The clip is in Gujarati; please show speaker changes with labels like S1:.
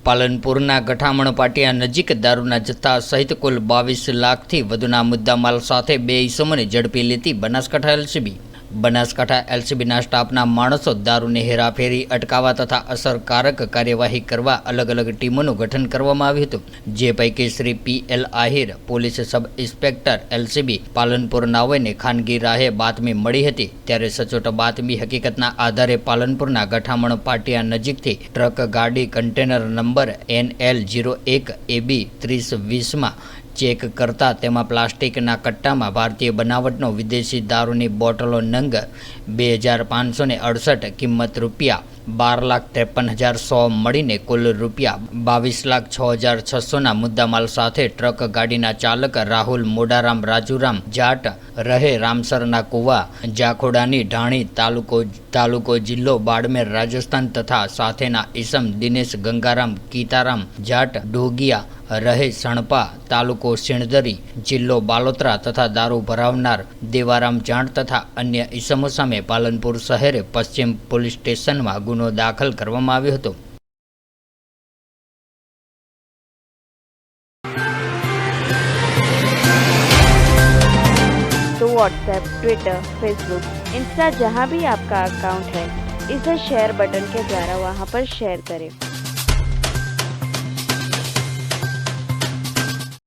S1: પાલનપુરના ગઠામણ પાટિયા નજીક દારૂના જથ્થા સહિત કુલ 22 લાખથી વધુના મુદ્દામાલ સાથે 2 ઇસમોને ઝડપી લેતી બનાસકાંઠા એલસીબી. બનાસકાંઠા એલસીબીના સ્ટાફના માણસો દારૂની હેરાફેરી અટકાવવા તથા અસરકારક કાર્યવાહી કરવા અલગ અલગ ટીમોનું ગઠન કરવામાં આવ્યું હતું. જે પૈકી Shri PL Ahir, police sub inspector LCB Palanpur નાઓને ખાનગી રાહે બાતમી મળી હતી. ત્યારે સચોટ બાતમી હકીકતના આધારે પાલનપુરના ગઠામણ પાટિયા નજીકથી ટ્રક ગાડી કન્ટેનર નંબર NL01AB 3020માં ચેક કરતા તેમાં પ્લાસ્ટિકના કટ્ટામાં ભારતીય બનાવટનો વિદેશી દારૂની બોટલો નંગ 2568, કિંમત રૂપિયા 12,53,100 મળીને કુલ રૂપિયા 22,06,600ના મુદ્દામાલ સાથે ટ્રક ગાડીના ચાલક રાહુલ મોડારામ રાજુરામ જાટ રહે રામસરના કુવા જાખોડાની ઢાણી તાલુકો જિલ્લો બાડમેર રાજસ્થાન તથા સાથેના ઈસમ દિનેશ ગંગારામ કીતારામ જાટ ડોગિયા રહે સણપા તાલુકો સિણધરી જિલ્લો બાલોતરા તથા દારૂ ભરાવનાર દેવારામ જાણ તથા અન્ય ઈસમો સામે પાલનપુર શહેરે પશ્ચિમ પોલીસ સ્ટેશનમાં ગુનો દાખલ કરવામાં આવ્યો હતો.
S2: तो व्हाट्सएप, ट्विटर, फेसबुक, इंस्टा जहाँ भी आपका अकाउंट है, इसे शेयर बटन के द्वारा वहाँ पर शेयर करें.